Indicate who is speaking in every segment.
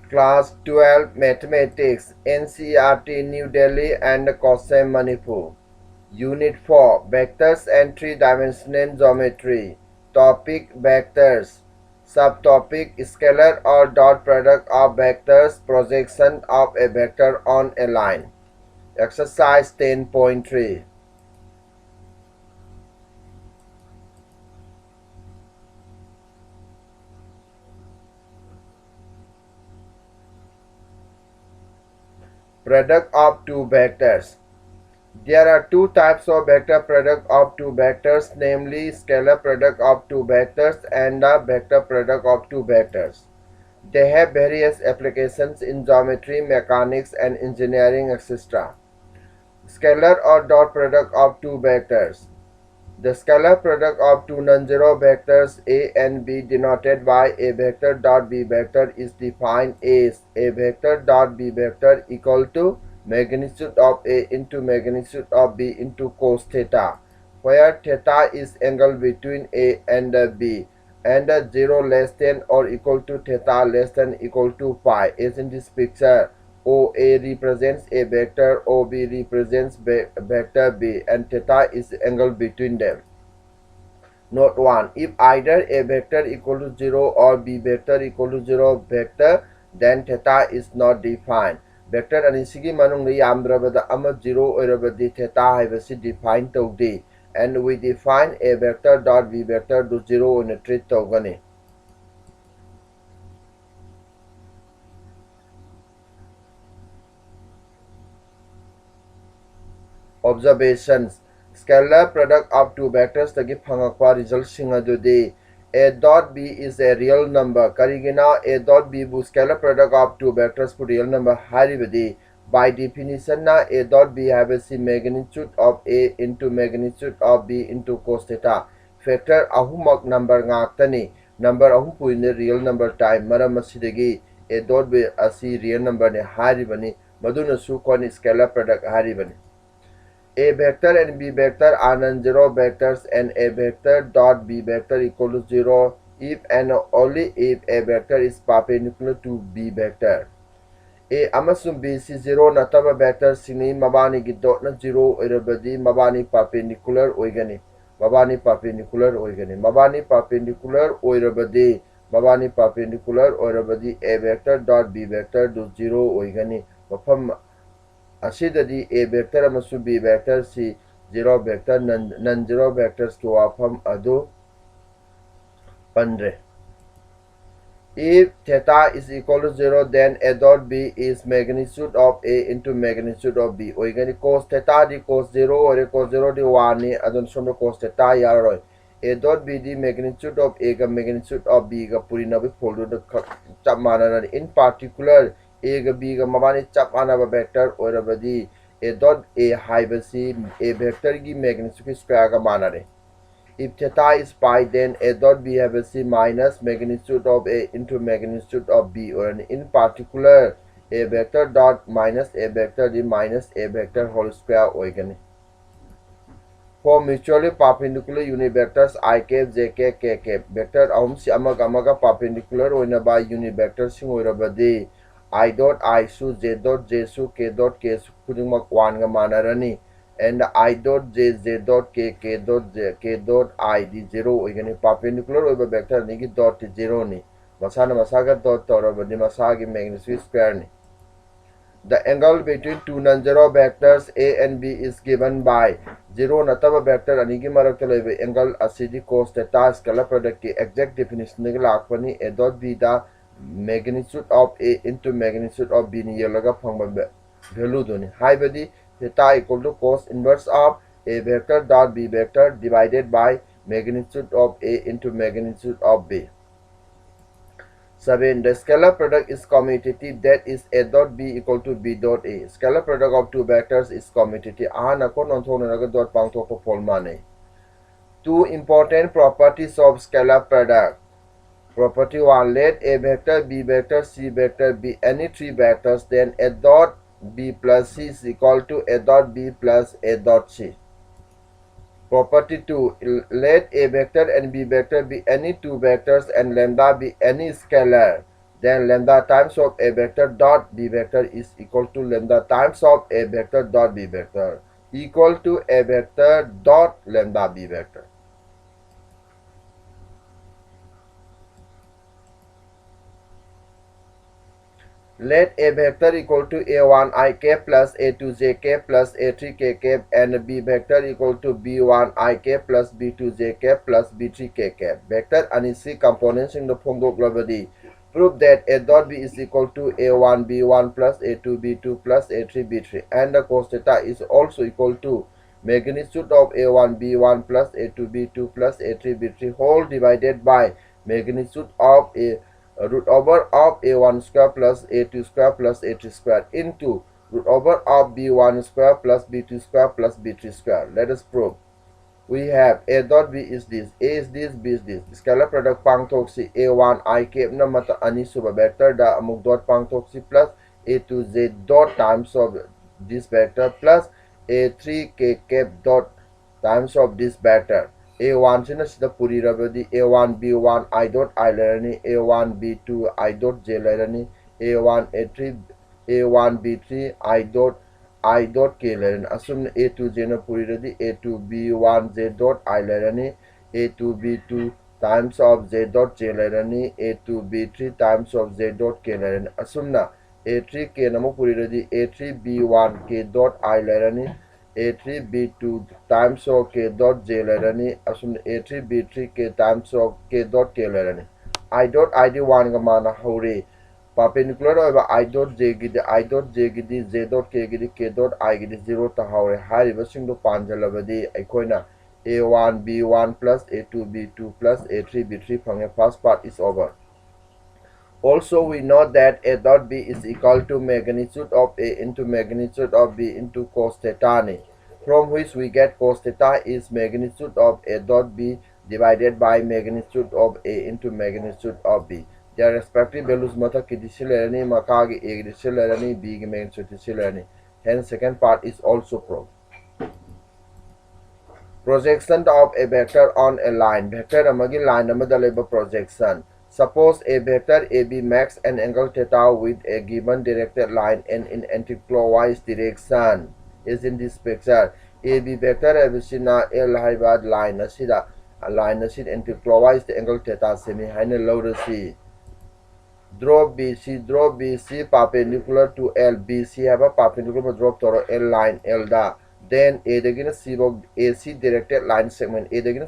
Speaker 1: Class 12 Mathematics, NCERT New Delhi and COHSEM Manipur. Unit 4 Vectors and 3-dimensional Geometry. Topic Vectors. Subtopic Scalar or dot product of vectors, projection of a vector on a line. Exercise 10.3. Product of two vectors. There are two types of vector product of two vectors, namely scalar product of two vectors and the vector product of two vectors. They have various applications in geometry, mechanics, and engineering, etc. Scalar or dot product of two vectors. The scalar product of two non-zero vectors A and B denoted by a vector dot B vector is defined as a vector dot B vector equal to magnitude of A into magnitude of B into cos theta, where theta is angle between A and B, and 0 less than or equal to theta less than equal to pi, as in this picture. OA represents a vector, OB represents vector B, and theta is the angle between them. Note 1. If either a vector equal to 0 or B vector equal to 0 vector, then theta is not defined. Vector anisigi manungda yamdrabada ama 0 oirabadi theta haibasi define tawdi, and we define a vector dot B vector to 0 in a treat tawgani. Observations. Scalar product of two vectors tagi phangakpa result singadudi A dot B is a real number. Karigina A dot B bu scalar product of two vectors for real number haribadi. By definition na A dot B have a magnitude of A into magnitude of B into cos theta. Factor ahumak number ngaktani. Number ahum puine real number time maram asidagi A dot B asi real number ne haribani. Maduna su kon scalar product haribani. A vector and B vector are non-zero vectors, and a vector dot B vector equal to 0 if and only if a vector is perpendicular to B vector. A amasum B si 0 nataba vector sini mabani gi dot na 0 oirabadi mabani perpendicular oigani. Mabani perpendicular oigani. Mabani perpendicular oirabadi. Mabani perpendicular oirabadi A vector dot B vector do 0 oigani. Mafam asidadi A vector amasu B vector si 0 vector non-zero vectors to wafam adu pandre. If theta is equal to 0, then A dot B is magnitude of A into magnitude of B. Oigani cos theta di cos 0 or cos 0 di 1 ni adun somno cos theta yaroi. A dot B di magnitude of A ga magnitude of B ga puri nabi foldu da chap manana. In particular, A ga B ga mabani chap manaba vector oirabadi A dot A haibasi A vector gi magnitude square ga manare. If theta is pi, then A dot B have a C minus magnitude of A into magnitude of B, or in particular A vector dot minus A vector D minus A vector whole square oigani. For mutually perpendicular unit vectors I cap, J cap, K cap, vector ahum si amaga perpendicular oina by unit vector sing oirabadi I dot I su, J dot J su, K dot K su kudingmak 1 ga manarani. And I dot J, J dot K, K dot J, K dot I di 0 oigani. Perpendicular over vector nigi dot 0 ni. Masana masaga dot torabadi masagi magnitude square ni. The angle between two non-zero vectors A and B is given by 0 nataba vector anigi marakta angle asidi cos theta. Scalar product ki exact definition nigi lakpani A dot B da magnitude of A into magnitude of B ni yelaga phangba value doni. Haibadi theta equal to cos inverse of A vector dot B vector divided by magnitude of A into magnitude of B. 7. The scalar product is commutative, that is A dot B equal to B dot A. Scalar product of two vectors is commutative. Dot pang. Two important properties of scalar product. Property 1. Let A vector, B vector, C vector be any three vectors, then A dot B plus C is equal to A dot B plus A dot C. Property 2. Let A vector and B vector be any two vectors and lambda be any scalar, then lambda times of a vector dot b vector is equal to lambda times of a vector dot b vector equal to a vector dot lambda b vector. Let a vector equal to a1 I cap plus a2 j cap plus a3 k cap and b vector equal to b1 I cap plus b2 j cap plus b3 k cap. Vector and C components in the Phongdoklabadi. Prove that a dot b is equal to a1 b1 plus a2 b2 plus a3 b3 and the cos theta is also equal to magnitude of a1 b1 plus a2 b2 plus a3 b3 whole divided by magnitude of a root over of a1 square plus a2 square plus a3 square into root over of b1 square plus b2 square plus b3 square. Let us prove. We have a dot b is this, a is this, b is this. Scalar product pangthoksi a1 I cap na mata ani suba vector da amuk dot pangthoksi plus a2 z dot times of this vector plus a3 k cap dot times of this vector. A1 sina sida puri rabadi a1 b1 I dot I lerani a1 b2 I dot j lerani a1 a3 a1 b3 I dot k lerani assume a2 j na puri radi a2 b1 j dot I lerani a2 b2 times of z dot j lerani a2 b3 times of z dot k lerani assume na a3 k na mo puri radi a3 b1 k dot I lerani a3 b2 times of k dot j lerani assume a3 b3 k times of k dot k lerani I dot id1 ga mana hore perpendicular over I dot j gidi I dot j gidi z dot k gidi k dot I gidi 0 ta hore hariba singdo panjalabadi aikoina a1 b1 plus a2 b2 plus a3 b3 phange first part is over. Also, we know that a dot b is equal to magnitude of a into magnitude of b into cos theta, from which we get cos theta is magnitude of a dot b divided by magnitude of a into magnitude of b. Their respective values mata kidisilerani makagi a kidisilerani b magnitude. Hence, second part is also proved. Projection of a vector on a line. Vector amagi line amadaleba projection. Suppose a vector AB makes an angle theta with a given directed line and in anticlockwise direction. Is in this picture. AB vector abisina L hybrid line asida line asid anticlockwise the angle theta semi haina loadasi. Drop BC perpendicular to L. BC have a perpendicular drop to L line L da. Then A again AC directed line segment. A again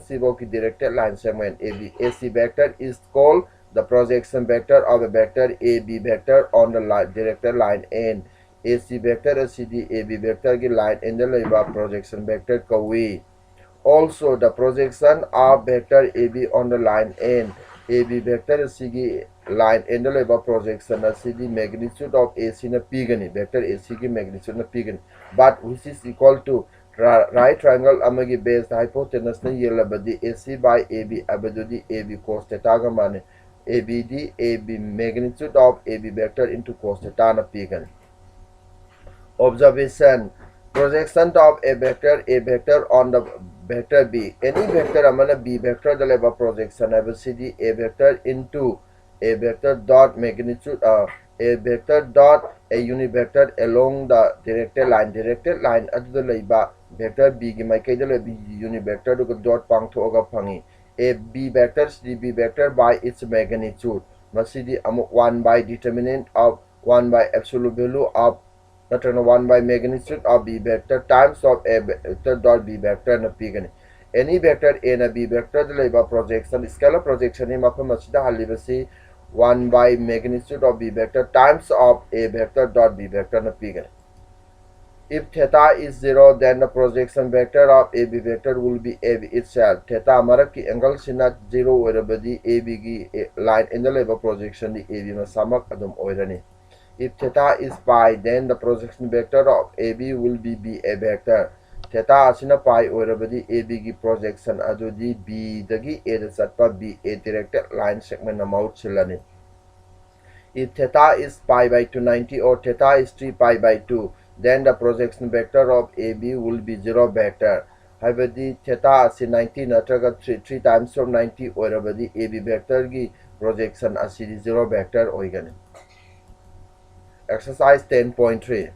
Speaker 1: directed line segment AB. AC vector is called the projection vector of a vector AB vector on the directed line N. AC vector CD AB vector की line in the labor projection vector kawi. Also the projection of vector AB on the line N. AB vector CD line in the labor projection CD magnitude of AC na pigani vector AC की magnitude na pigani, but which is equal to right triangle amagi base hypotenuse na yelabadi AC by AB abadudi AB cos theta ga mane ABD AB magnitude of AB vector into cos theta na pigani. Observation. Projection of a vector on the vector B. Any vector amana B vector the level projection I will see a vector into a vector dot magnitude a vector dot a unit vector along the directed line at the labor vector B gi mai the B unit vector to dot pangthoga phangi a B vector C B vector by its magnitude masidi amuk 1 by determinant of 1 by absolute value of 1 by magnitude of B vector times of A vector dot B vector na pigani. Any vector A na B vector the labor projection scalar projection ni mapam masida halibasi 1 by magnitude of B vector times of A vector dot B vector na pigani. If theta is 0, then the projection vector of AB vector will be AB itself. Theta amara ki angle sina 0 oirabadi AB ki line in the labor projection the AB na samak adum oirani. If theta is pi, then the projection vector of AB will be a vector. Theta asina pi oirabadi AB ki projection adudi B dagi A da satpa B a directed line segment amount silani. If theta is pi by 290 or theta is 3 pi by 2, then the projection vector of AB will be 0 vector. Habadi theta asi 90 natraga 3 times of 90 oirabadi AB vector ki projection asidi zero vector oigani. Exercise 10.3.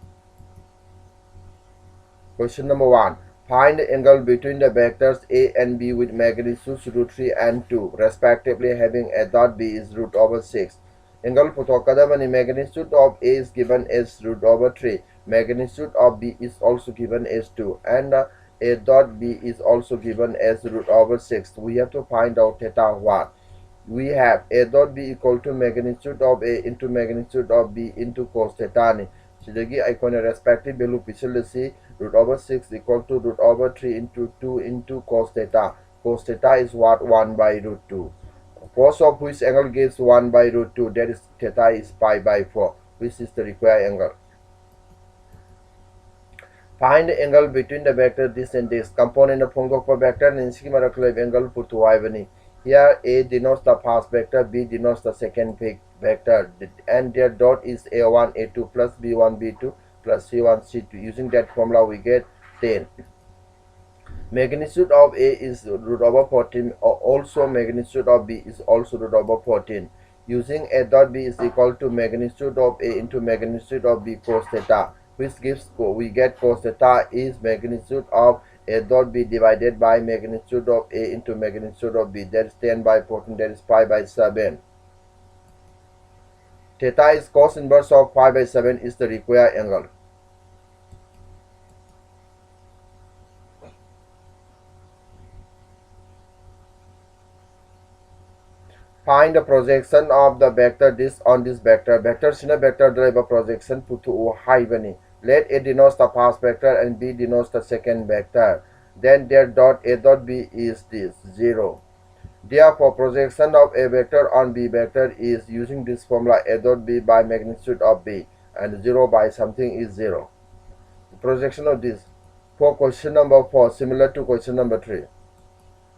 Speaker 1: Question number 1. Find the angle between the vectors a and b with magnitudes √3 and 2 respectively, having a dot b is √6. Angle photokadamani magnitude of a is given as √3, magnitude of b is also given as 2, and a dot b is also given as √6. We have to find out theta what. We have a dot b equal to magnitude of a into magnitude of b into cos theta ni. Sidagi icon respective value pisilasi √6 equal to √3 into 2 into cos theta. Cos theta is what? 1 by √2. Cos of which angle gives 1 by √2, that is theta is pi by 4, which is the required angle. Find the angle between the vector this and this. Component of Phongdokpa vector and schema angle put to y. Here A denotes the first vector, B denotes the second vector, and their dot is A1, A2 plus B1, B2 plus C1, C2. Using that formula we get 10. Magnitude of A is √14. Also magnitude of B is also √14. Using A dot B is equal to magnitude of A into magnitude of B cos theta, which gives we get cos theta is magnitude of A dot B divided by magnitude of A into magnitude of B. That is 10 by 14. That is pi by 7. Theta is cos inverse of pi by 7 is the required angle. Find the projection of the vector this on this vector. Vector sina vector drive projection put to haibani. Let A denotes the first vector and B denotes the second vector. Then their dot A dot B is this 0. Therefore, projection of A vector on B vector is using this formula A dot B by magnitude of B, and 0 by something is 0. The projection of this for question number 4 similar to question number 3.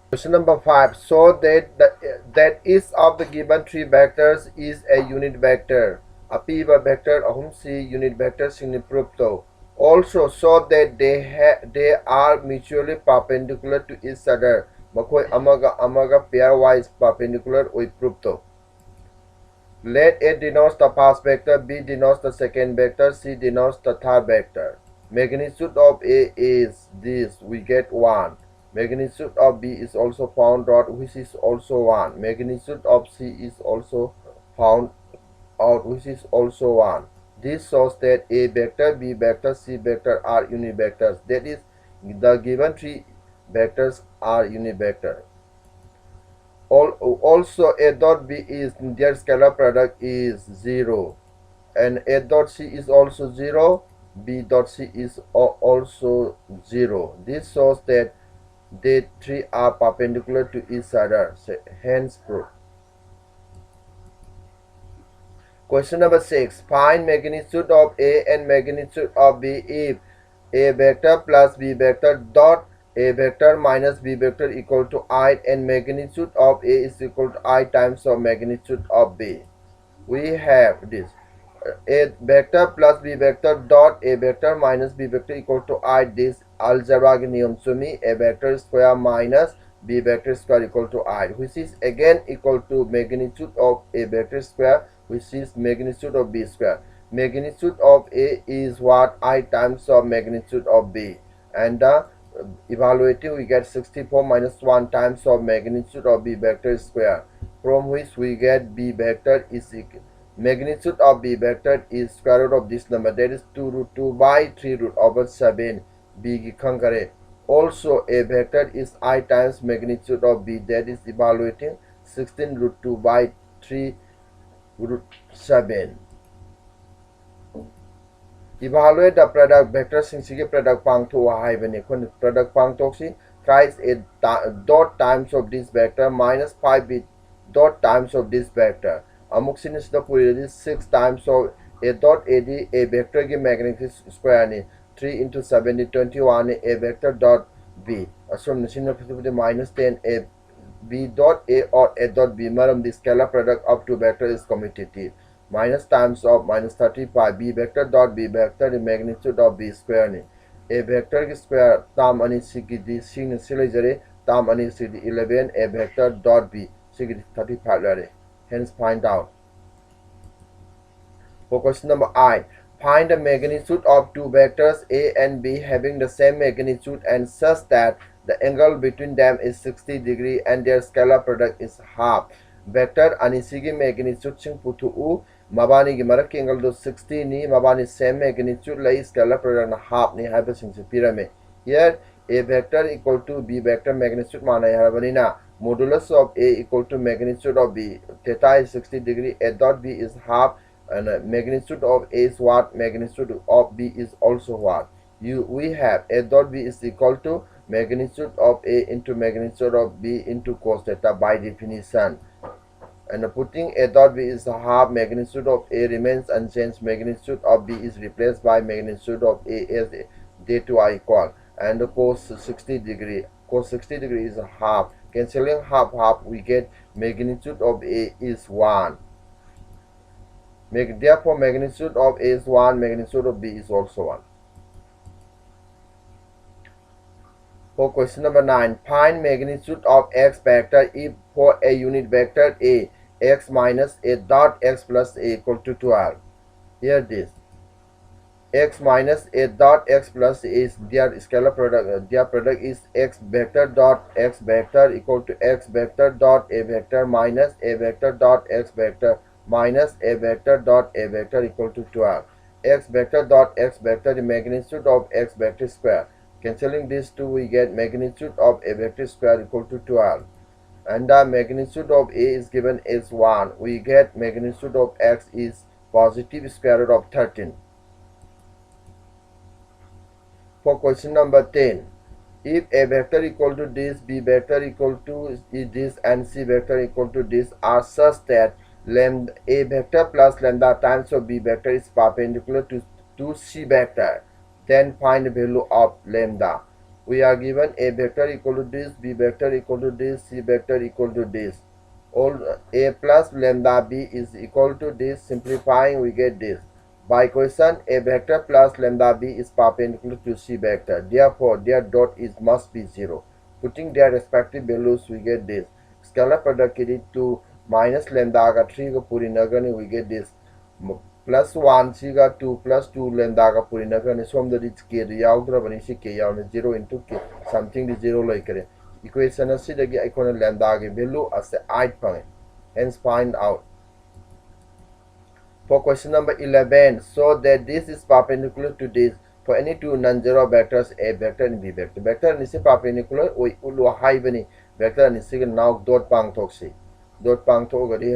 Speaker 1: Question number 5. So that each of the given three vectors is a unit vector. Apiba vector ahum si unit vector singni prove to. Also, so that they are mutually perpendicular to each other. Makoi amaga pairwise perpendicular we prove to. Let A denotes the first vector, B denotes the second vector, C denotes the third vector. Magnitude of A is this, we get 1. Magnitude of B is also found out, which is also 1. Magnitude of C is also found out, which is also 1. This shows that A vector, B vector, C vector are unit vectors. That is, the given three vectors are unit vector. Also, A dot B is their scalar product is 0, and A dot C is also 0. B dot C is also 0. This shows that they three are perpendicular to each other, hence proof. Question number 6. Find magnitude of A and magnitude of B if A vector plus B vector dot A vector minus B vector equal to I, and magnitude of A is equal to I times of magnitude of B. We have this. A vector plus B vector dot A vector minus B vector equal to I. This algebra niyam sumi A vector square minus B vector square equal to I, which is again equal to magnitude of A vector square, which is magnitude of B square. Magnitude of A is what? I times of magnitude of B, and evaluating we get 64 minus 1 times of magnitude of B vector square, from which we get B vector is equal. Magnitude of B vector is square root of this number, that is 2√2 by 3√7. B ki khangare. Also, A vector is I times magnitude of B, that is evaluating 16√2 by 3√7. Evaluate the product vector sing product pang to haibani. Product pang toksi thrice A dot times of this vector minus 5B dot times of this vector. Amuk sinis the puri 6 times of A dot AD A vector ki magnitude square ni 3 into 7 is 21 A vector dot B. Assume the minus 10 A B dot A or A dot B. Maram the scalar product of two vector is commutative. Minus times of minus 35 B vector dot B vector the magnitude of B square ni. A vector ki square tam ani sigidi sing silajare tam ani sigidi 11 A vector dot B sigidi 35 lare. Hence find out. For question number 8, find the magnitude of two vectors A and B having the same magnitude and such that the angle between them is 60 degree and their scalar product is half. Vector anisigi magnitude sing putu mabani gi marak angle do 60 ni mabani same magnitude lai scalar product na half ni haiba sing se pirame. Here A vector equal to B vector magnitude manai harabanina modulus of A equal to magnitude of B. Theta is 60 degree, A dot B is half, and magnitude of A is what, magnitude of B is also what. We have A dot B is equal to magnitude of A into magnitude of B into cos theta by definition. And putting A dot B is half, magnitude of A remains unchanged, magnitude of B is replaced by magnitude of A as they two are equal, and cos 60 degree. Cos 60 degree is half. Cancelling half half, we get magnitude of A is 1. Therefore, magnitude of A is 1, magnitude of B is also 1. For question number 9, find magnitude of x vector if for a unit vector A, x minus A dot x plus A equal to 12. Here this. X minus A dot x plus A is their scalar product. Their product is x vector dot x vector equal to x vector dot A vector minus A vector dot x vector minus A vector dot A vector equal to 12. X vector dot x vector the magnitude of x vector square. Cancelling these two, we get magnitude of A vector square equal to 12. And the magnitude of A is given as 1. We get magnitude of x is positive square root of 13. For question number 10, if A vector equal to this, B vector equal to this, and C vector equal to this are such that lambda A vector plus lambda times of B vector is perpendicular to C vector, then find the value of lambda. We are given A vector equal to this, B vector equal to this, C vector equal to this. All A plus lambda B is equal to this. Simplifying, we get this. By question, A vector plus lambda B is perpendicular to C vector. Therefore, their dot is must be 0. Putting their respective values, we get this. Scalar product is 2 minus lambda ga 3 ga puri nagani, we get this. Plus 1 C ga 2 plus 2 lambda ga puri nagani. Som the k yaudra bani si k yaudra 0 into k something the 0 like it. Equation as the icon lambda ga value as the 8 pang. Hence find out. For question number 11, so that this is perpendicular to this for any two non-zero vectors A vector and B vector. Vector is perpendicular, we ulu high bani. Vector is now dot pang toxi. Dot pang to gadi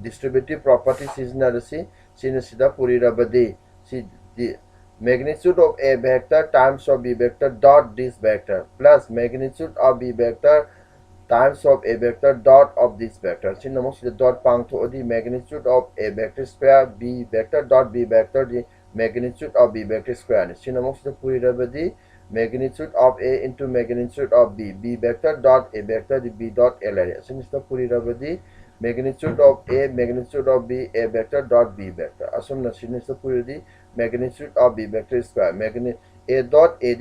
Speaker 1: distributive properties is not see sinasida puri rabadi. See the magnitude of A vector times of B vector dot this vector plus magnitude of B vector times of A vector dot of this vector. Since the dot pang to the magnitude of A vector square B vector dot B vector the magnitude of B vector square. Since the puri magnitude of A into magnitude of B vector dot A vector the B dot L. Since the puri magnitude of A magnitude of B A vector dot B vector. Assume the since the puri magnitude of B vector square. A dot A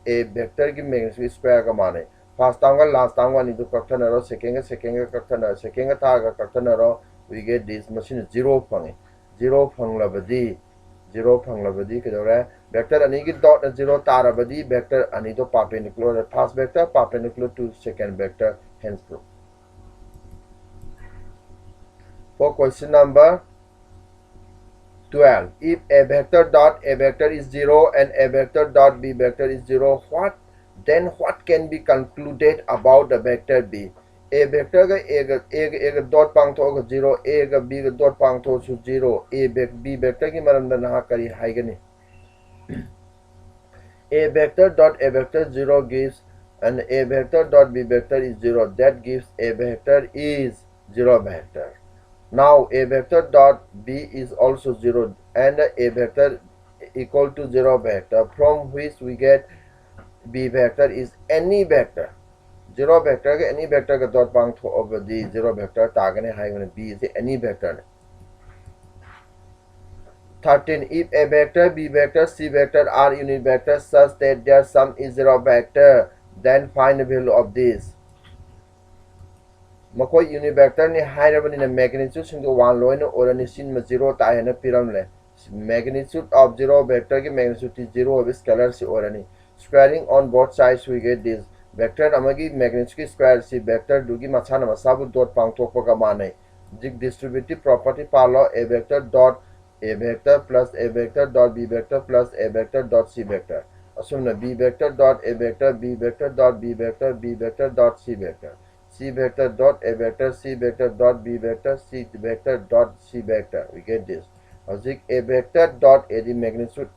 Speaker 1: vector की magnitude square का मान First time and last time one into Kaktanaro, second Kaktanaro, second Taga Kaktanaro, we get this machine 0 pang. 0 pang labadi. 0 pang labadi kadore. Vector anigi dot 0 tarabadi, vector anido perpendicular. First vector perpendicular to second vector, hence proof. For question number 12, if A vector dot A vector is 0 and A vector dot B vector is 0, then what can be concluded about the vector B? A vector ga dot pang to 0, A ga B ga dot pang to 0, B vector ki maramda naha kari haigani. A vector dot A vector 0 gives and A vector dot B vector is 0. That gives A vector is 0 vector. Now A vector dot B is also 0 and A vector equal to 0 vector, from which we get B vector is any vector. 0 vector के any vector का dot pang to over the 0 vector तागने high B is any vector. 13. If A vector, B vector, C vector are unit vectors such that their sum is 0 vector, then find the value of this. Makoi unit vector ni hairabani magnitude sing 1 loina orani sin ma 0 ta hena piramle. Magnitude of 0 vector ki magnitude is 0 of scalar si orani. Squaring on both sides we get this. Vector amagi magnitude ki square si vector dugi machana masabu dot pangthokpa ka manai. Jig distributive property palo a vector plus a vector dot b vector plus a vector dot c vector. Assume b vector dot a vector b vector dot b vector dot c vector. C vector dot a vector c vector dot b vector c vector dot c vector. We get this. A vector dot a the magnitude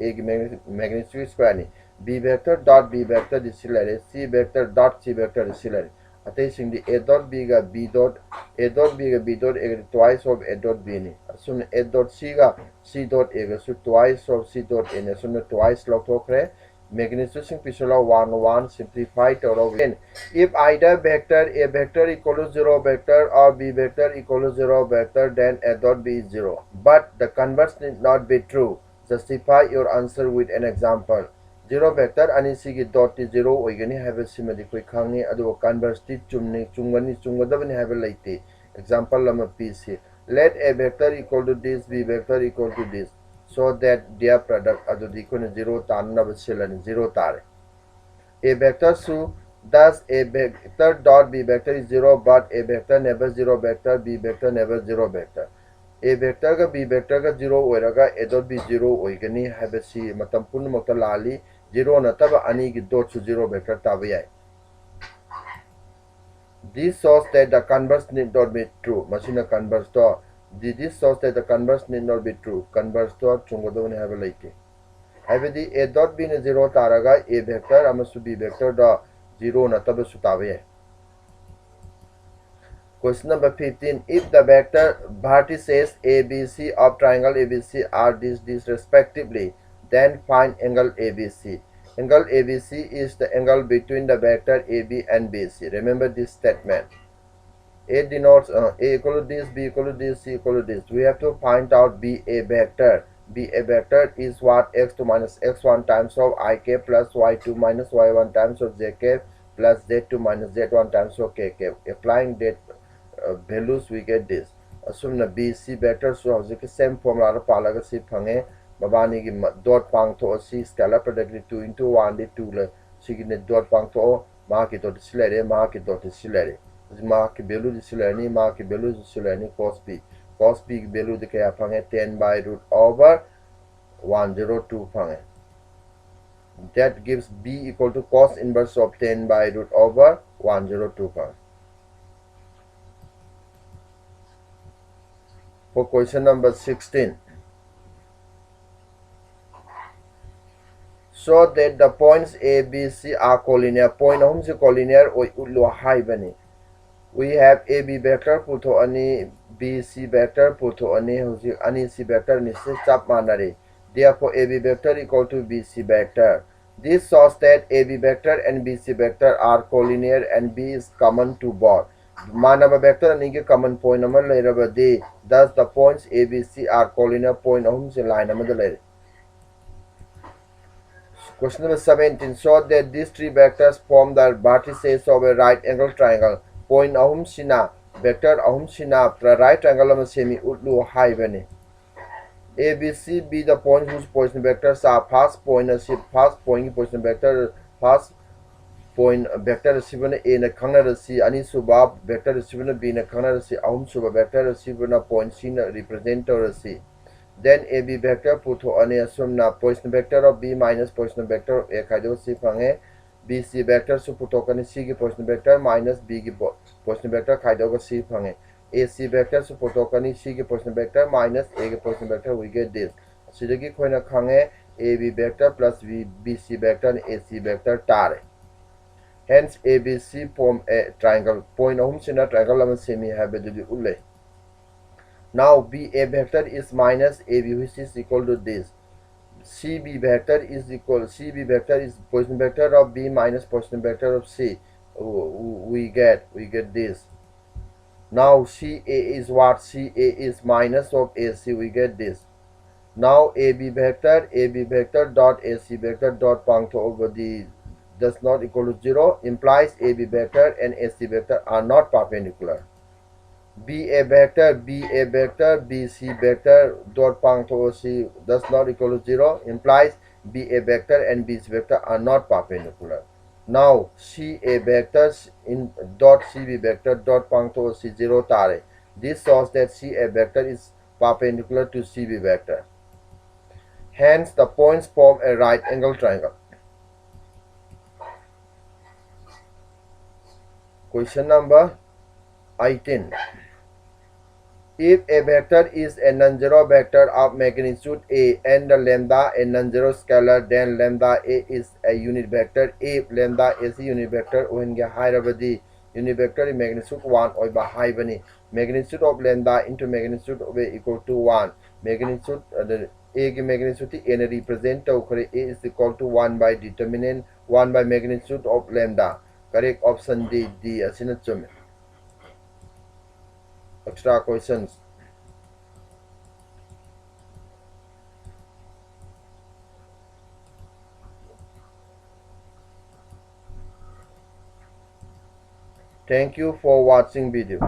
Speaker 1: magnitude square ni. B vector dot b vector is similar. C vector dot c vector is similar. Attaching the a dot b ga b dot b dot a twice of a dot b ni. Assume a dot c ga c dot a ga so twice of c dot a ni. Assume twice log thokre. Magnitude sing pisala 1 simplified out again. If either vector a vector equal to 0 vector or b vector equal to 0 vector, then a dot b is 0. But the converse need not be true. Justify your answer with an example. 0 vector ani sigi dot is 0 oigani have a simile koi khangi adu converse ti chumni chungani chungadabani have a laite. Example lama pc. Let a vector equal to this, b vector equal to this, so that their product adu dikone 0 tanna basilani 0 tare. A vector so thus a vector dot b vector is 0, but a vector never 0 vector, b vector never 0 vector. A vector ka b vector ka 0 oiraga a dot b 0 oigani habasi matam punmakta lali 0 nataba ani gi dot su 0 vector tabiyai. This shows that the converse need not be true. Machine converse to this shows that the converse need not be true. Converse to chungodone have a late. Habidi a dot b ne 0 taraga a vector amasu b vector da 0 nataba sutabe. Question number 15. If the vector vertices ABC of triangle ABC are this respectively, then find angle ABC. Angle ABC is the angle between the vector AB and BC. Remember this statement. A denotes A equal to this, B equal to this, C equal to this. We have to find out B a vector. B a vector is what? X2 minus x1 times of ik plus y2 minus y1 times of jk plus z2 minus z1 times of kk. Applying that values we get this. Assume na BC vector so the same formula palaga si phange babani gi dot pang to si scalar product 2 into 1 de 2 le sigine dot pang to ma ki dot silare ma ki dot silare ma ki value di silani ma ki value di silani cos b value de kaya phange 10 by root over 102 phange. That gives b equal to cos inverse of 10 by root over 102 phange. For question number 16. So that the points A, B, C are collinear. Point home se collinear or ullo high bani. We have A, B vector puto ani B, C vector puto ani C vector ni se chap manare. Therefore A, B vector equal to B, C vector. This shows that A, B vector and B, C vector are collinear and B is common to both. Manaba vector ani ke common point number lairabadi. Thus the points A, B, C are collinear point home se line number lair. Question number 17. Show that these three vectors form the vertices of a right angle triangle. Point ahum sina vector ahum sina right triangle of semi utlu high bani. A, B, C be the points whose position vectors are first point position vector first point vector receiver A na khangna C ani suba vector receiver B na khangna C ahum suba vector receiver na point C na represent C. Then A, B vector puto ani assume na position vector of B minus position vector of A khaido C phange. B, C vector su puto kani C ki position vector minus B ki position vector khaido ka C phange. A, C vector su puto kani C ki position vector minus A ki position vector, we get this. Sidagi khoina khange A, B vector plus B, C vector and A, C vector tare. Hence A, B, C form a triangle. Point ahum sina triangle lama semi have the ulle. Now B A vector is minus AB, which is equal to this. CB vector is position vector of B minus position vector of C. We get this. Now CA is what? CA is minus of AC. We get this. Now AB vector dot AC vector dot puncto over the does not equal to 0 implies AB vector and AC vector are not perpendicular. B A vector, B A vector, B C vector dot puncto C does not equal to 0 implies B A vector and B C vector are not perpendicular. Now C A vector in dot C B vector dot puncto C 0 tare. This shows that C A vector is perpendicular to C B vector. Hence the points form a right angle triangle. Question number 18. If a vector is a non-zero vector of magnitude A and the lambda a non-zero scalar, then lambda A is a unit vector. If lambda is a unit vector, when hairabadi unit vector in magnitude 1 or haibani, magnitude of lambda into magnitude of A equal to 1. Magnitude A की magnitude N represent A is equal to 1 by determinant 1 by magnitude of lambda. Correct option D asina chume. Extra questions. Thank you for watching video.